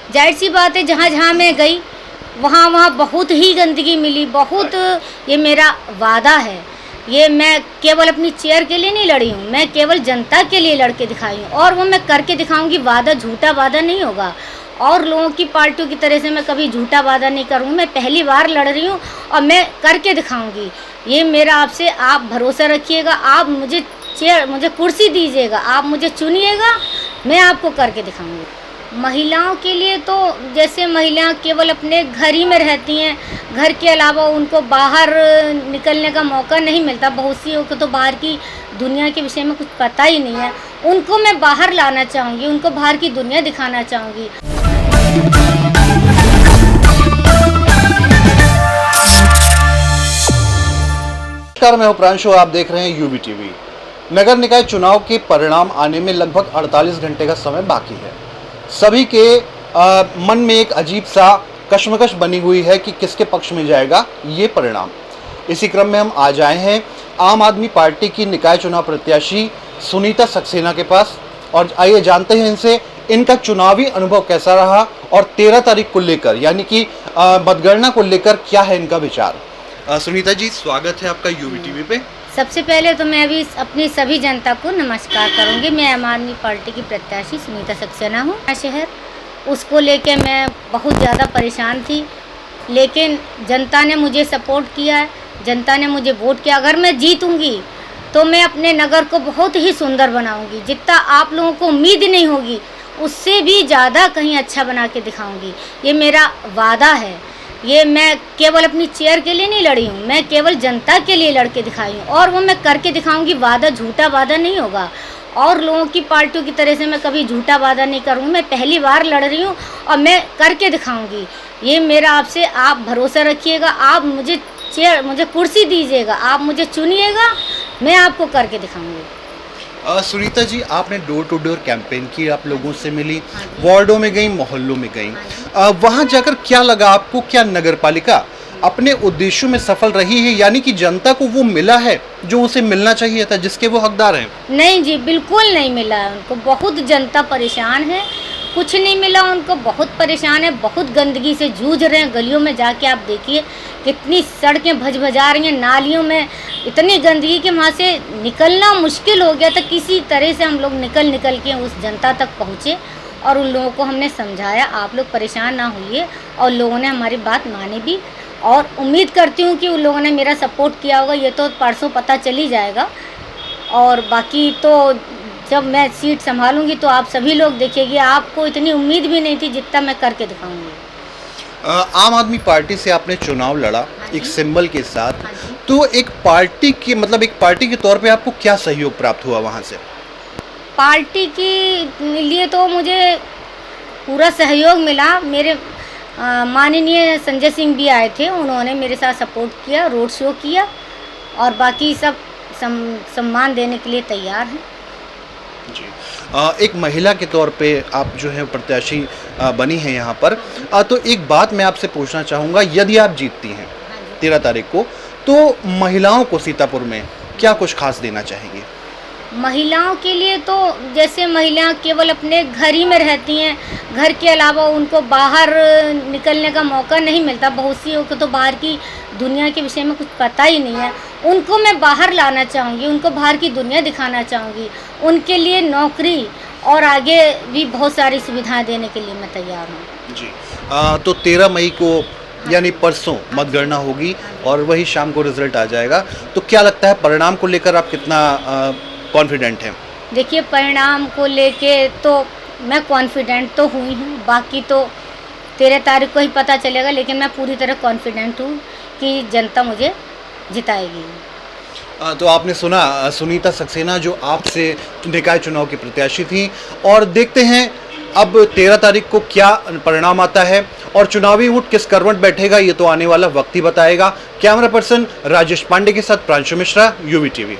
जाहिर सी बात है, जहाँ जहाँ मैं गई वहाँ वहाँ बहुत ही गंदगी मिली, बहुत। ये मेरा वादा है, ये मैं केवल अपनी चेयर के लिए नहीं लड़ी हूँ, मैं केवल जनता के लिए लड़ के दिखाई हूँ और वो मैं करके दिखाऊंगी। वादा झूठा वादा नहीं होगा और लोगों की पार्टियों की तरह से मैं कभी झूठा वादा नहीं करूँगी। मैं पहली बार लड़ रही हूँ और मैं करके दिखाऊंगी। ये मेरा आपसे आप भरोसा रखिएगा, आप मुझे मुझे कुर्सी दीजिएगा, आप मुझे चुनिएगा, मैं आपको करके दिखाऊंगी। महिलाओं के लिए तो जैसे महिलाएं केवल अपने घर ही में रहती हैं, घर के अलावा उनको बाहर निकलने का मौका नहीं मिलता। बहुत सी को तो बाहर की दुनिया के विषय में कुछ पता ही नहीं है, उनको मैं बाहर लाना चाहूँगी, उनको बाहर की दुनिया दिखाना चाहूँगी। नमस्कार, मैं प्रांशु, आप देख रहे हैं यूबी टीवी। नगर निकाय चुनाव के परिणाम आने में लगभग 48 घंटे का समय बाकी है। सभी के मन में एक अजीब सा कश्मकश बनी हुई है कि किसके पक्ष में जाएगा ये परिणाम। इसी क्रम में हम आज आए हैं आम आदमी पार्टी की निकाय चुनाव प्रत्याशी सुनीता सक्सेना के पास और आइए जानते हैं इनसे इनका चुनावी अनुभव कैसा रहा और 13 तारीख को लेकर यानी कि मतगणना को लेकर क्या है इनका विचार। सुनीता जी, स्वागत है आपका यूबी टीवी पे। सबसे पहले तो मैं अभी अपनी सभी जनता को नमस्कार करूंगी। मैं आम आदमी पार्टी की प्रत्याशी सुनीता सक्सेना हूँ। शहर उसको लेके मैं बहुत ज़्यादा परेशान थी, लेकिन जनता ने मुझे सपोर्ट किया है, जनता ने मुझे वोट किया। अगर मैं जीतूंगी तो मैं अपने नगर को बहुत ही सुंदर बनाऊंगी, जितना आप लोगों को उम्मीद नहीं होगी उससे भी ज़्यादा कहीं अच्छा बना के दिखाऊंगी। ये मेरा वादा है, ये मैं केवल अपनी चेयर के लिए नहीं लड़ी हूँ, मैं केवल जनता के लिए लड़ के दिखाई हूँ और वो मैं करके दिखाऊंगी। वादा झूठा वादा नहीं होगा और लोगों की पार्टियों की तरह से मैं कभी झूठा वादा नहीं करूँगी। मैं पहली बार लड़ रही हूँ और मैं करके दिखाऊंगी। ये मेरा आपसे आप भरोसा रखिएगा, आप मुझे कुर्सी दीजिएगा, आप मुझे चुनिएगा, मैं आपको करके दिखाऊंगी। सुनीता जी, आपने डोर टू डोर कैंपेन की, आप लोगों से मिली, वार्डों में गई, मोहल्लों में गई, वहां जाकर क्या लगा आपको? क्या नगर पालिका अपने उद्देश्यों में सफल रही है, यानी कि जनता को वो मिला है जो उसे मिलना चाहिए था, जिसके वो हकदार हैं? नहीं जी, बिल्कुल नहीं मिला है उनको। बहुत जनता परेशान है, कुछ नहीं मिला उनको, बहुत परेशान है, बहुत गंदगी से जूझ रहे हैं। गलियों में जाके आप देखिए कितनी सड़कें भजभजा रही हैं, नालियों में इतनी गंदगी कि वहाँ से निकलना मुश्किल हो गया था। किसी तरह से हम लोग निकल के उस जनता तक पहुँचे और उन लोगों को हमने समझाया, आप लोग परेशान ना होइए, और लोगों ने हमारी बात मानी भी और उम्मीद करती हूँ कि उन लोगों ने मेरा सपोर्ट किया होगा। ये तो परसों पता चल ही जाएगा और बाकी तो जब मैं सीट संभालूंगी तो आप सभी लोग देखिएगी। आपको इतनी उम्मीद भी नहीं थी जितना मैं करके दिखाऊंगी। आम आदमी पार्टी से आपने चुनाव लड़ा एक सिंबल के साथ, तो एक पार्टी की एक पार्टी के तौर पे आपको क्या सहयोग प्राप्त हुआ वहाँ से? पार्टी के लिए तो मुझे पूरा सहयोग मिला। मेरे माननीय संजय सिंह भी आए थे, उन्होंने मेरे साथ सपोर्ट किया, रोड शो किया और बाकी सब सम्मान देने के लिए तैयार हैं। जी, एक महिला के तौर पे आप जो है प्रत्याशी बनी हैं यहाँ पर, तो एक बात मैं आपसे पूछना चाहूँगा, यदि आप जीतती हैं 13 तारीख को, तो महिलाओं को सीतापुर में क्या कुछ खास देना चाहेंगे? महिलाओं के लिए तो जैसे महिलाएं केवल अपने घर ही में रहती हैं, घर के अलावा उनको बाहर निकलने का मौका नहीं मिलता। बहुत सी को तो बाहर की दुनिया के विषय में कुछ पता ही नहीं है, उनको मैं बाहर लाना चाहूँगी, उनको बाहर की दुनिया दिखाना चाहूँगी। उनके लिए नौकरी और आगे भी बहुत सारी सुविधाएं देने के लिए मैं तैयार हूँ। जी, तो 13 मई को यानी परसों मतगणना होगी और वही शाम को रिजल्ट आ जाएगा, तो क्या लगता है परिणाम को लेकर आप कितना कॉन्फिडेंट हैं? देखिए, परिणाम को लेके तो मैं कॉन्फिडेंट तो हुई हूँ, बाकी तो 13 तारीख को ही पता चलेगा, लेकिन मैं पूरी तरह कॉन्फिडेंट हूँ कि जनता मुझे जिताएगी। तो आपने सुना सुनीता सक्सेना जो आपसे निकाय चुनाव की प्रत्याशी थी, और देखते हैं अब 13 तारीख को क्या परिणाम आता है और चुनावी ऊँट किस करवट बैठेगा, ये तो आने वाला वक्त ही बताएगा। कैमरा पर्सन राजेश पांडे के साथ प्रांशु मिश्रा, यूबी टीवी।